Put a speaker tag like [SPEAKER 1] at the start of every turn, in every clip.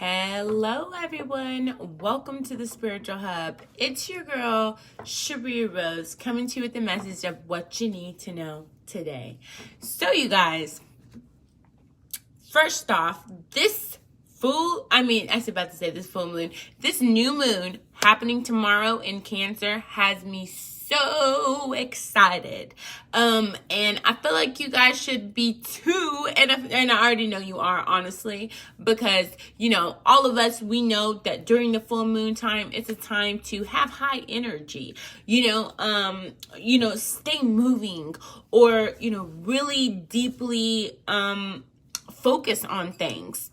[SPEAKER 1] Hello everyone, welcome to the Spiritual Hub. It's your girl, Sharia Rose, coming to you with the message of what you need to know today. So you guys, first off, this full moon, this new moon happening tomorrow in Cancer has me so excited. And I feel like you guys should be too, and I already know you are, honestly, because, all of us, we know that during the full moon time, it's a time to have high energy, stay moving or, really deeply, focus on things,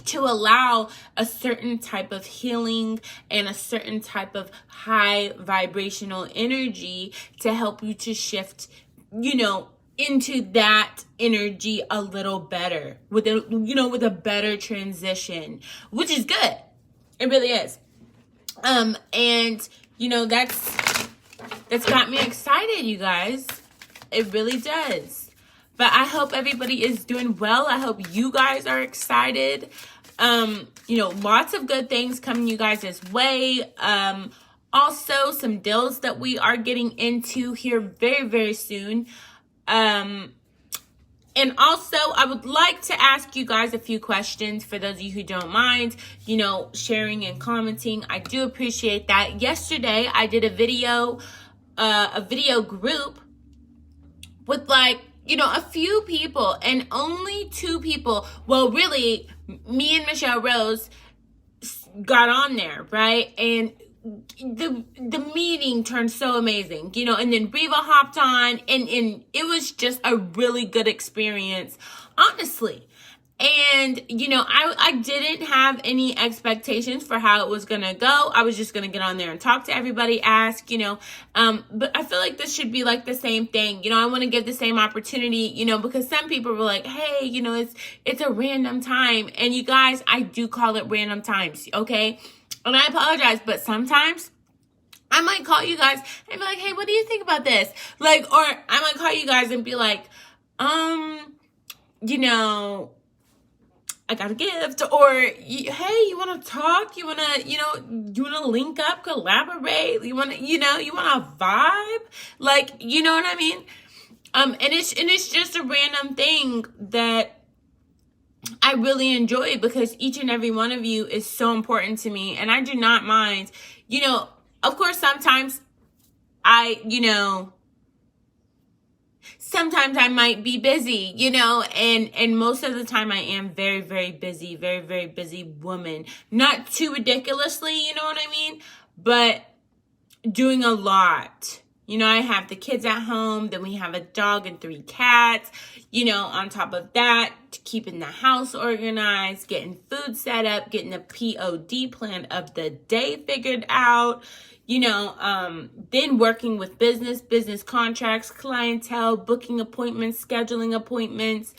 [SPEAKER 1] to allow a certain type of healing and a certain type of high vibrational energy to help you to shift, into that energy a little better with a better transition, which is good. It really is. And that's got me excited, you guys. It really does. But I hope everybody is doing well. I hope you guys are excited. Lots of good things coming you guys' way. Also some deals that we are getting into here very, very soon. And also I would like to ask you guys a few questions for those of you who don't mind, sharing and commenting. I do appreciate that. Yesterday I did a video group with a few people, and only 2 people, well, really, me and Michelle Rose got on there, right? And the meeting turned so amazing, and then Reva hopped on, and it was just a really good experience, honestly. And, I didn't have any expectations for how it was going to go. I was just going to get on there and talk to everybody, ask, but I feel like this should be like the same thing. I want to give the same opportunity, because some people were like, hey, it's a random time. And you guys, I do call it random times, okay? And I apologize, but sometimes I might call you guys and be like, hey, what do you think about this? Or I might call you guys and be like, I got a gift, or hey, you want to talk? You want to, you want to link up, collaborate? You want to, you want to vibe? You know what I mean? And it's just a random thing that I really enjoy, because each and every one of you is so important to me, and I do not mind. Of course, sometimes sometimes I might be busy, and most of the time I am very, very busy, very, very busy woman. Not too ridiculously, you know what I mean? But doing a lot. I have the kids at home, then we have a dog and 3 cats, on top of that, keeping the house organized, getting food set up, getting the POD plan of the day figured out, then working with business contracts, clientele, booking appointments, scheduling appointments,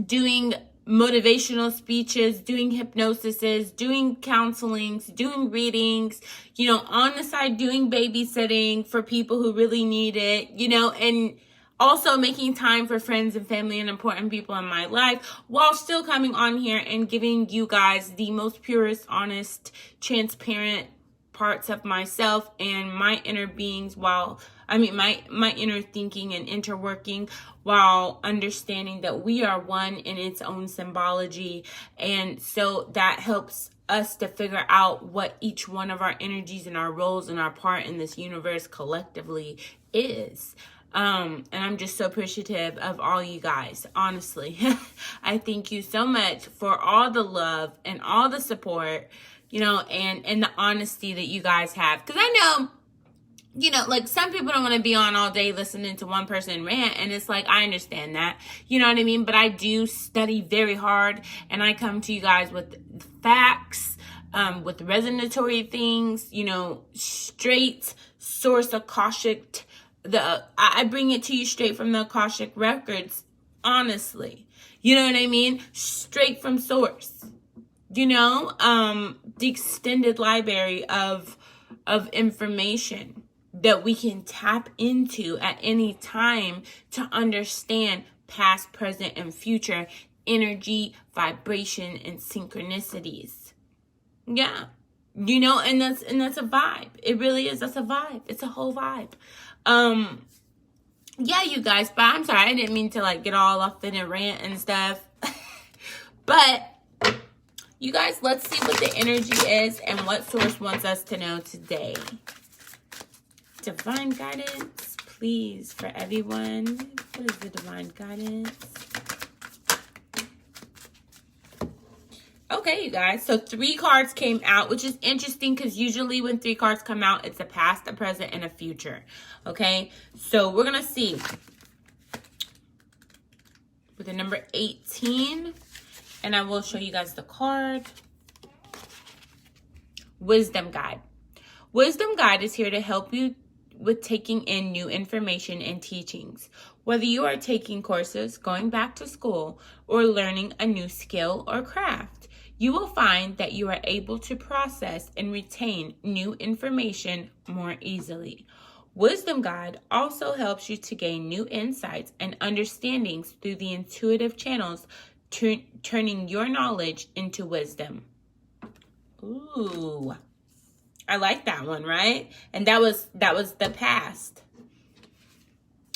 [SPEAKER 1] doing motivational speeches, doing hypnosises, doing counselings, doing readings, on the side doing babysitting for people who really need it, and also making time for friends and family and important people in my life, while still coming on here and giving you guys the most purest, honest, transparent parts of myself and my inner beings, my inner thinking and interworking, while understanding that we are one in its own symbology. And so that helps us to figure out what each one of our energies and our roles and our part in this universe collectively is. And I'm just so appreciative of all you guys, honestly. I thank you so much for all the love and all the support, and the honesty that you guys have. Because I know, some people don't want to be on all day listening to one person rant, and it's I understand that, you know what I mean? But I do study very hard, and I come to you guys with facts, with resonatory things, straight source Akashic. I bring it to you straight from the Akashic records, honestly. You know what I mean? Straight from source. The extended library of information that we can tap into at any time to understand past, present, and future energy, vibration, and synchronicities. Yeah. You know, and that's a vibe. It really is. That's a vibe. It's a whole vibe. Yeah, you guys, but I'm sorry, I didn't mean to like get all off in a rant and stuff. But you guys, let's see what the energy is and what source wants us to know today. Divine guidance, please, for everyone. What is the divine guidance? Okay, you guys, so 3 cards came out, which is interesting because usually when 3 cards come out, it's a past, a present, and a future. Okay, so we're going to see with the number 18, and I will show you guys the card. Wisdom Guide. Wisdom Guide is here to help you with taking in new information and teachings. Whether you are taking courses, going back to school, or learning a new skill or craft, you will find that you are able to process and retain new information more easily. Wisdom Guide also helps you to gain new insights and understandings through the intuitive channels, turning your knowledge into wisdom. Ooh, I like that one, right? And that was the past.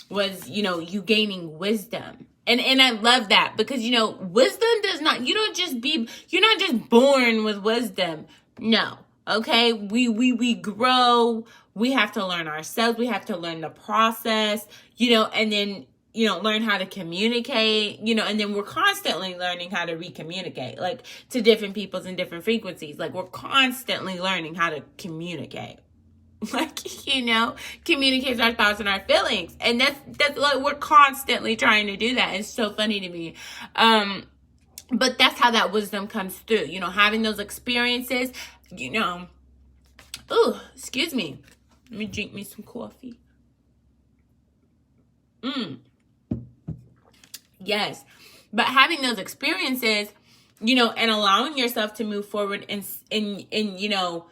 [SPEAKER 1] Was, you know, you gaining wisdom. And I love that because, you know, wisdom does not, you're not just born with wisdom. No. Okay. We grow. We have to learn ourselves. We have to learn the process, you know, and then, you know, learn how to communicate, you know, and then we're constantly learning how to recommunicate, like to different peoples and different frequencies. Like we're constantly learning how to communicate. Like, you know, communicates our thoughts and our feelings. And that's like, we're constantly trying to do that. It's so funny to me. But that's how that wisdom comes through, you know, having those experiences, you know. Ooh, excuse me. Let me drink me some coffee. Yes. But having those experiences, you know, and allowing yourself to move forward in you know,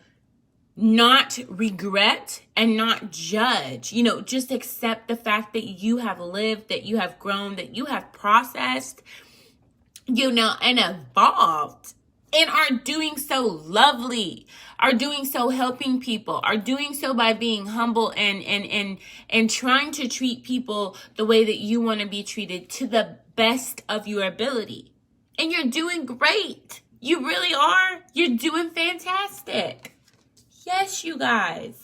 [SPEAKER 1] not regret and not judge, you know, just accept the fact that you have lived, that you have grown, that you have processed, you know, and evolved, and are doing so lovely, are doing so helping people, are doing so by being humble and trying to treat people the way that you want to be treated to the best of your ability. And you're doing great. You really are. You're doing fantastic. Yes, you guys.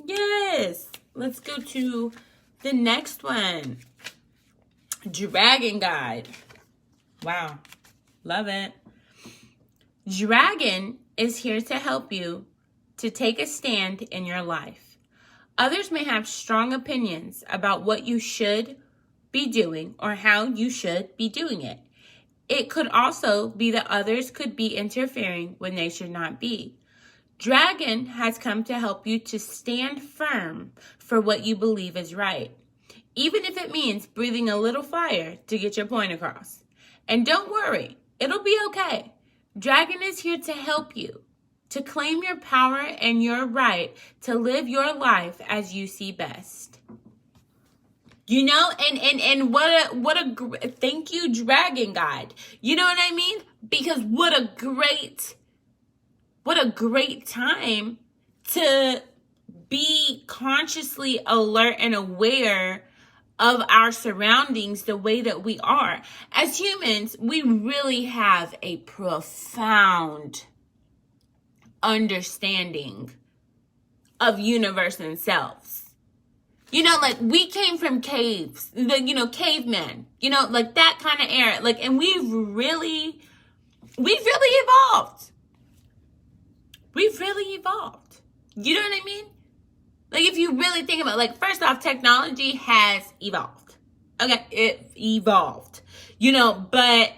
[SPEAKER 1] Yes. Let's go to the next one. Dragon Guide. Wow. Love it. Dragon is here to help you to take a stand in your life. Others may have strong opinions about what you should be doing or how you should be doing it. It could also be that others could be interfering when they should not be. Dragon has come to help you to stand firm for what you believe is right, even if it means breathing a little fire to get your point across. And don't worry, it'll be okay. Dragon is here to help you to claim your power and your right to live your life as you see best. You know, and what a thank you, Dragon Guide. You know what I mean? Because what a great time to be consciously alert and aware of our surroundings the way that we are. As humans, we really have a profound understanding of universe and selves. You know, like we came from caves, you know, cavemen, you know, like that kind of era. Like, and we've really evolved. We've really evolved. You know what I mean? Like, if you really think about it, like, first off, technology has evolved. Okay, it evolved. You know, but,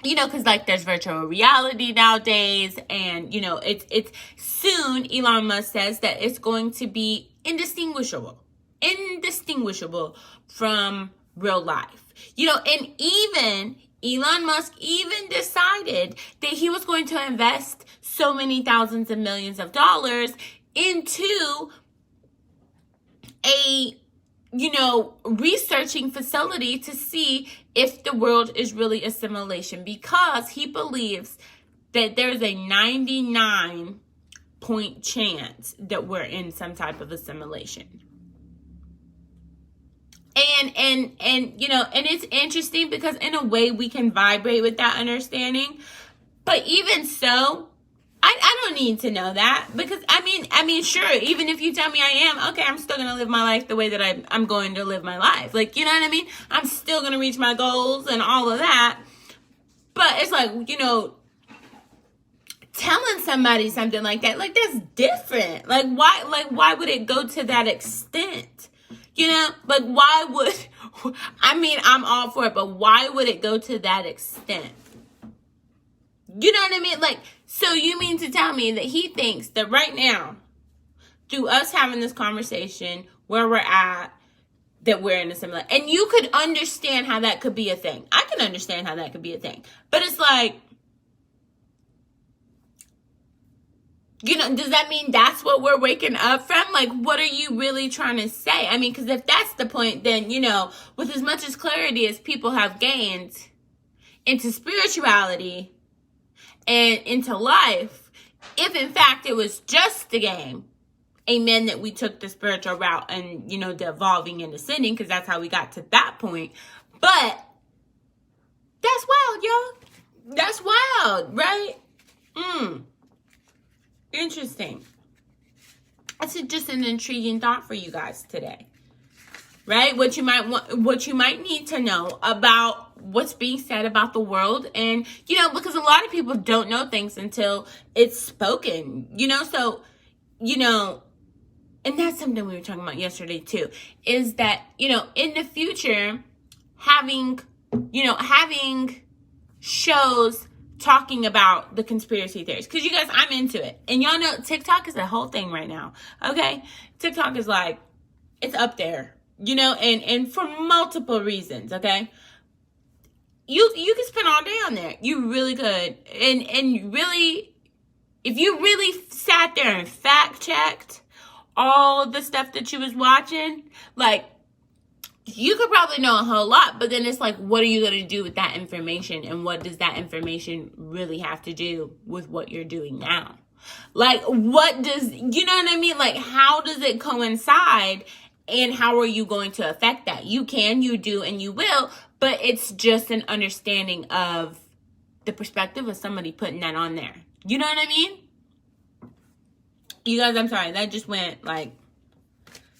[SPEAKER 1] you know, because, like, there's virtual reality nowadays, and, you know, it's soon, Elon Musk says that it's going to be indistinguishable from real life. You know, and even Elon Musk even decided that he was going to invest so many thousands of millions of dollars into a researching facility to see if the world is really a simulation, because he believes that there's a 99-point chance that we're in some type of a simulation. And it's interesting because in a way we can vibrate with that understanding. But even so, I don't need to know that, because I mean, sure, even if you tell me I am, okay, I'm still going to live my life the way that I'm going to live my life. Like, you know what I mean? I'm still going to reach my goals and all of that. But it's like, telling somebody something like that, like, that's different. Like, why would it go to that extent? Like, why would, I'm all for it, but why would it go to that extent? You know what I mean? Like, so you mean to tell me that he thinks that right now, through us having this conversation, where we're at, that we're in a similar, and you could understand how that could be a thing. I can understand how that could be a thing. But it's like, does that mean that's what we're waking up from? Like, what are you really trying to say? I mean, because if that's the point, then, with as much as clarity as people have gained into spirituality and into life, if in fact it was just a game, amen, that we took the spiritual route and, the evolving and ascending, because that's how we got to that point. But that's wild, y'all. That's wild, right? Interesting. That's just an intriguing thought for you guys today, right? What you might need to know about what's being said about the world, and because a lot of people don't know things until it's spoken, so and that's something we were talking about yesterday too, is that in the future, having shows talking about the conspiracy theories, because you guys, I'm into it, and y'all know TikTok is a whole thing right now. Okay, TikTok is like, it's up there, and for multiple reasons. Okay, you can spend all day on there, you really could, and really, if you really sat there and fact checked all the stuff that you was watching, like, you could probably know a whole lot, but then it's like, what are you going to do with that information? And what does that information really have to do with what you're doing now? Like, what does, you know what I mean? Like, how does it coincide? And how are you going to affect that? You can, you do, and you will, but it's just an understanding of the perspective of somebody putting that on there. You know what I mean? You guys, I'm sorry, that just went like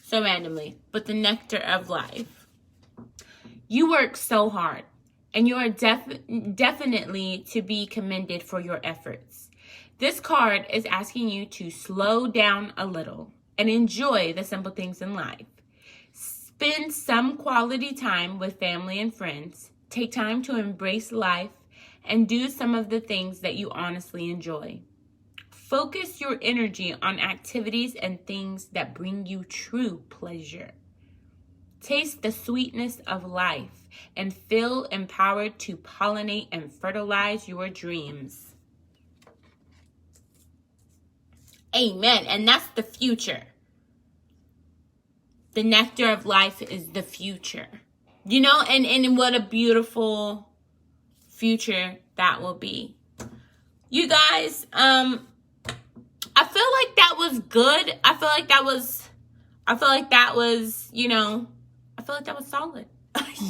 [SPEAKER 1] so randomly. But the nectar of life. You work so hard, and you are definitely to be commended for your efforts. This card is asking you to slow down a little and enjoy the simple things in life. Spend some quality time with family and friends. Take time to embrace life and do some of the things that you honestly enjoy. Focus your energy on activities and things that bring you true pleasure. Taste the sweetness of life and feel empowered to pollinate and fertilize your dreams. Amen. And that's the future. The nectar of life is the future. And what a beautiful future that will be. You guys, I feel like that was good. I feel like that was solid.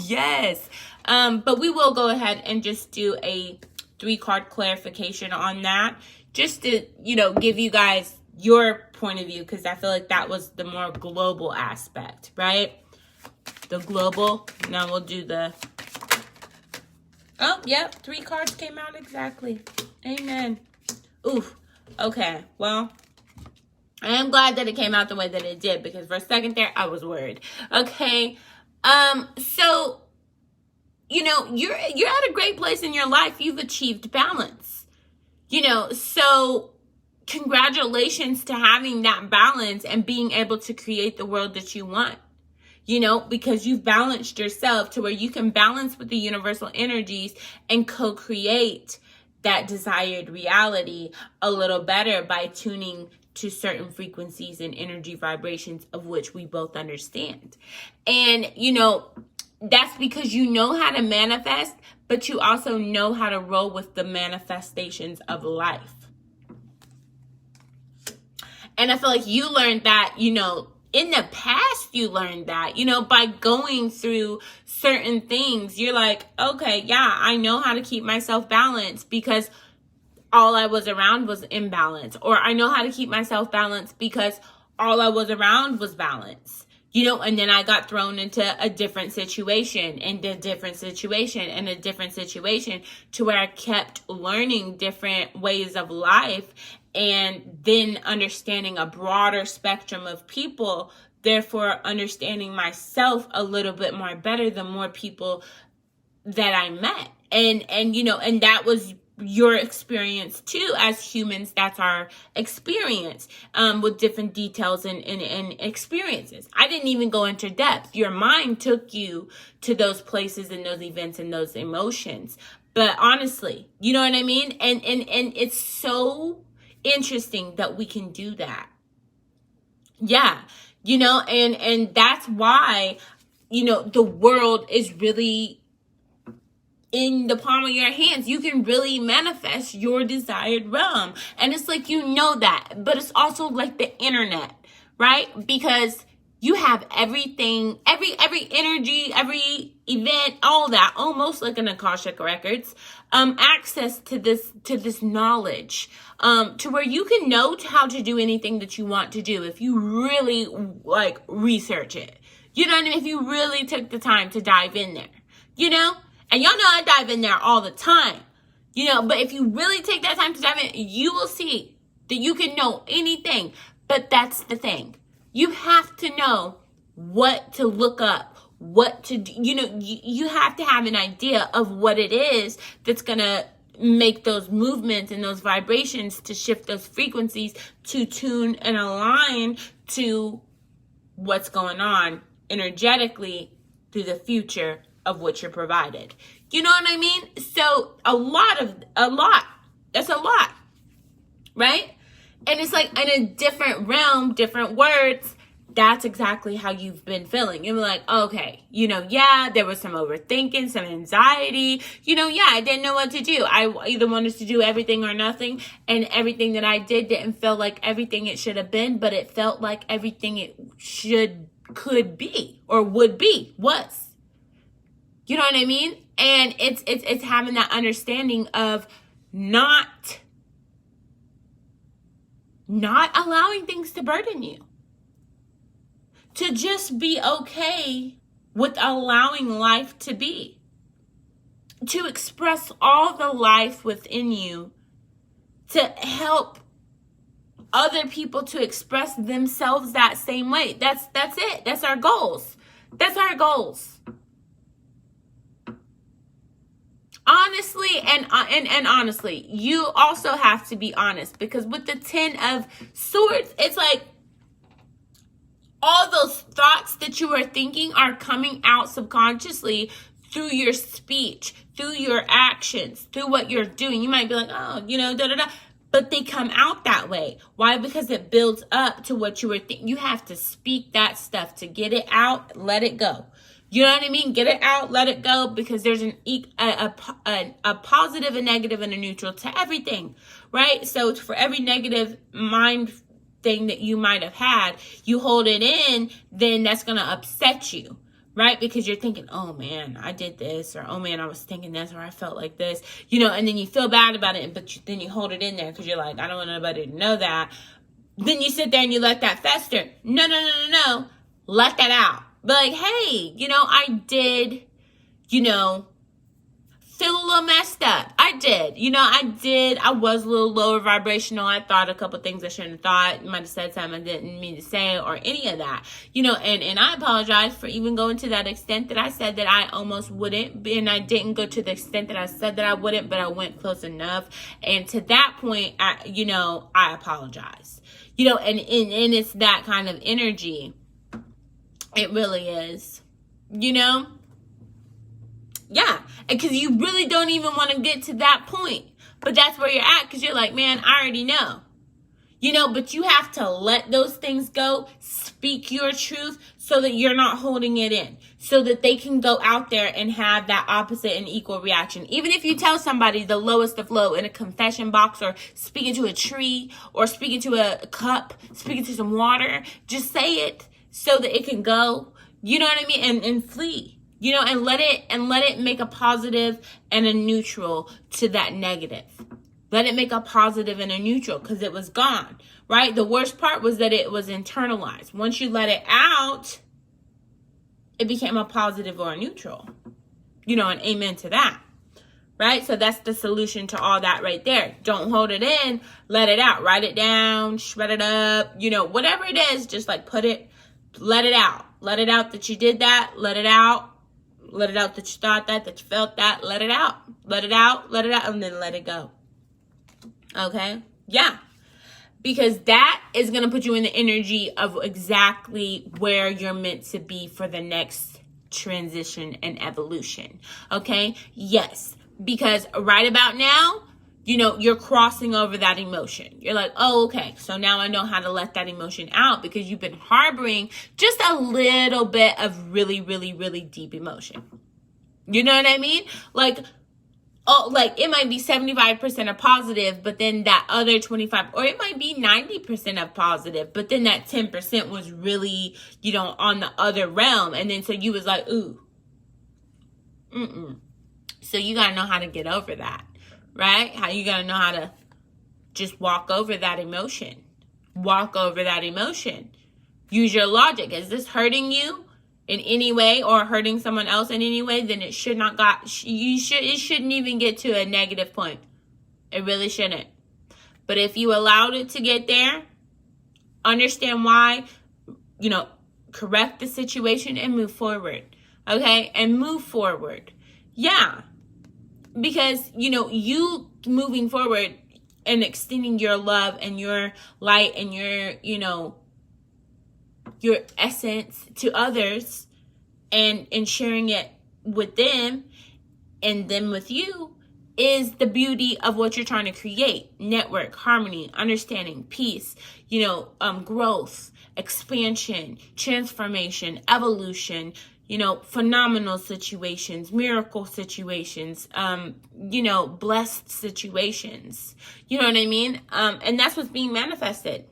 [SPEAKER 1] Yes. But we will go ahead and just do a 3-card clarification on that, just to, give you guys your point of view, because I feel like that was the more global aspect, right? The global. Now we'll do the, oh, yep, 3 cards came out exactly. Amen. Oof. Okay, well, I am glad that it came out the way that it did, because for a second there, I was worried. Okay, so, you're at a great place in your life. You've achieved balance, so congratulations to having that balance and being able to create the world that you want, because you've balanced yourself to where you can balance with the universal energies and co-create that desired reality a little better by tuning to certain frequencies and energy vibrations of which we both understand. And, you know, that's because you know how to manifest, but you also know how to roll with the manifestations of life. And I feel like you learned that, you know, in the past, you learned that, you know, by going through certain things. You're like, okay, yeah, I know how to keep myself balanced because all I was around was imbalance. Or I know how to keep myself balanced because all I was around was balance. You know, and then I got thrown into a different situation and a different situation and a different situation to where I kept learning different ways of life and then understanding a broader spectrum of people, therefore understanding myself a little bit more better the more people that I met. And you know, and that was your experience too. As humans, that's our experience, with different details and experiences. I didn't even go into depth. Your mind took you to those places and those events and those emotions. But honestly, you know what I mean? And it's so interesting that we can do that. Yeah. You know, and that's why, you know, the world is really in the palm of your hands. You can really manifest your desired realm. And it's like, you know that, but it's also like the internet, right? Because you have everything, every energy, every event, all that, almost like an Akashic Records, access to this knowledge, to where you can know how to do anything that you want to do if you really like research it. You know what I mean? If you really took the time to dive in there, you know? And y'all know I dive in there all the time, you know, but if you really take that time to dive in, you will see that you can know anything. But that's the thing. You have to know what to look up, what to do. You know, you have to have an idea of what it is that's going to make those movements and those vibrations, to shift those frequencies, to tune and align to what's going on energetically through the future of what you're provided. You know what I mean? So a lot, that's a lot, right? And it's like in a different realm, different words, that's exactly how you've been feeling. You're like, okay, you know, yeah, there was some overthinking, some anxiety, you know, yeah, I didn't know what to do. I either wanted to do everything or nothing, and everything that I did didn't feel like everything it should have been, but it felt like everything it could be, or would be, was. You know what I mean? And it's having that understanding of not allowing things to burden you. To just be okay with allowing life to be. To express all the life within you. To help other people to express themselves that same way. That's it. That's our goals. That's our goals. Honestly, and honestly, you also have to be honest, because with the 10 of Swords, it's like all those thoughts that you are thinking are coming out subconsciously through your speech, through your actions, through what you're doing. You might be like, oh, you know, but they come out that way. Why? Because it builds up to what you were thinking. You have to speak that stuff to get it out, let it go. You know what I mean? Get it out, let it go, because there's a positive, a negative, and a neutral to everything, right? So for every negative mind thing that you might have had, you hold it in, then that's going to upset you, right? Because you're thinking, oh man, I did this, or oh man, I was thinking this, or I felt like this, you know, and then you feel bad about it, but then you hold it in there because you're like, I don't want anybody to know that. Then you sit there and you let that fester. No. Let that out. But like, hey, you know, I did, you know, feel a little messed up. I did. You know, I was a little lower vibrational. I thought a couple things I shouldn't have thought. Might have said something I didn't mean to say, or any of that. You know, and I apologize for even going to that extent that I said that I almost wouldn't. And I didn't go to the extent that I said that I wouldn't, but I went close enough. And to that point, I apologize. You know, and it's that kind of energy. It really is, you know? Yeah, because you really don't even want to get to that point. But that's where you're at, because you're like, man, I already know. But you have to let those things go, speak your truth so that you're not holding it in, so that they can go out there and have that opposite and equal reaction. Even if you tell somebody the lowest of low in a confession box, or speaking to a tree, or speaking to a cup, speaking to some water, just say it so that it can go, you know what I mean? And flee, and let it make a positive and a neutral to that negative. Let it make a positive and a neutral, because it was gone, right? The worst part was that it was internalized. Once you let it out, it became a positive or a neutral, and amen to that, right? So that's the solution to all that right there. Don't hold it in, let it out, write it down, shred it up, whatever it is, just like let it out. Let it out that you did that, let it out. Let it out that you thought that you felt that, let it out, let it out, and then let it go. Okay? Yeah. Because that is going to put you in the energy of exactly where you're meant to be for the next transition and evolution. Okay? Yes. Because right about now, you're crossing over that emotion. You're like, oh, okay. So now I know how to let that emotion out, because you've been harboring just a little bit of really, really, really deep emotion. You know what I mean? Like it might be 75% of positive, but then that other 25, or it might be 90% of positive, but then that 10% was really, on the other realm. And then so you was like, ooh, So you got to know how to get over that, right? How you got to know how to just walk over that emotion. Walk over that emotion. Use your logic. Is this hurting you in any way, or hurting someone else in any way? Then it should not it shouldn't even get to a negative point. It really shouldn't. But if you allowed it to get there, understand why, correct the situation and move forward. Okay? And move forward. Yeah. Because, you moving forward and extending your love and your light and your essence to others, and sharing it with them and them with you, is the beauty of what you're trying to create. Network, harmony, understanding, peace, growth, expansion, transformation, evolution, phenomenal situations, miracle situations, blessed situations. You know what I mean? And that's what's being manifested.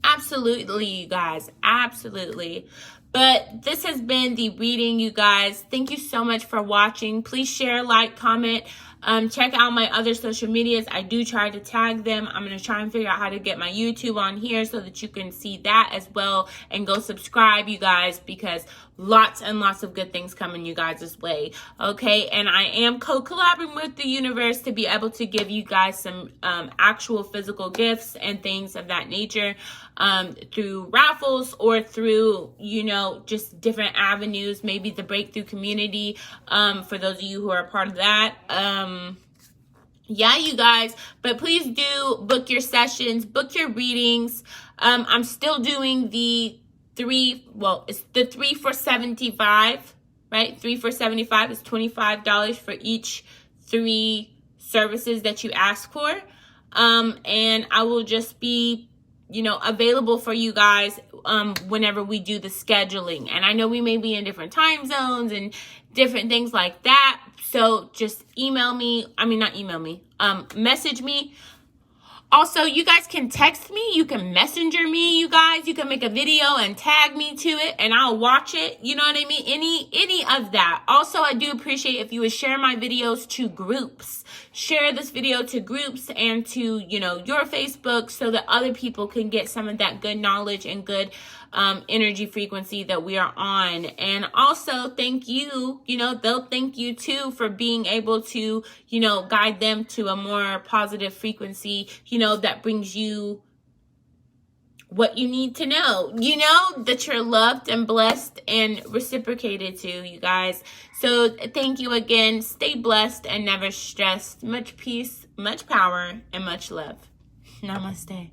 [SPEAKER 1] Absolutely, you guys. Absolutely. But this has been the reading, you guys. Thank you so much for watching. Please share, like, comment. Check out my other social medias. I do try to tag them. I'm going to try and figure out how to get my YouTube on here so that you can see that as well. And go subscribe, you guys, because lots and lots of good things coming you guys' way. Okay, and I am co-collaborating with the universe to be able to give you guys some actual physical gifts and things of that nature, through raffles or through, just different avenues. Maybe the breakthrough community, for those of you who are a part of that. Yeah, you guys, but please do book your sessions, book your readings. I'm still doing the it's the 3 for $75, right? 3 for $75 is $25 for each 3 services that you ask for. And I will just be, available for you guys, whenever we do the scheduling. And I know we may be in different time zones and different things like that. So just message me. Also, you guys can text me. You can messenger me, you guys. You can make a video and tag me to it, and I'll watch it. You know what I mean? Any of that. Also, I do appreciate if you would share my videos to groups. Share this video to groups and to, your Facebook, so that other people can get some of that good knowledge and good energy frequency that we are on. And also thank you, they'll thank you too for being able to, guide them to a more positive frequency, that brings you what you need to know, that you're loved and blessed and reciprocated to, you guys. So thank you again. Stay blessed and never stressed. Much peace, much power, and much love. Namaste.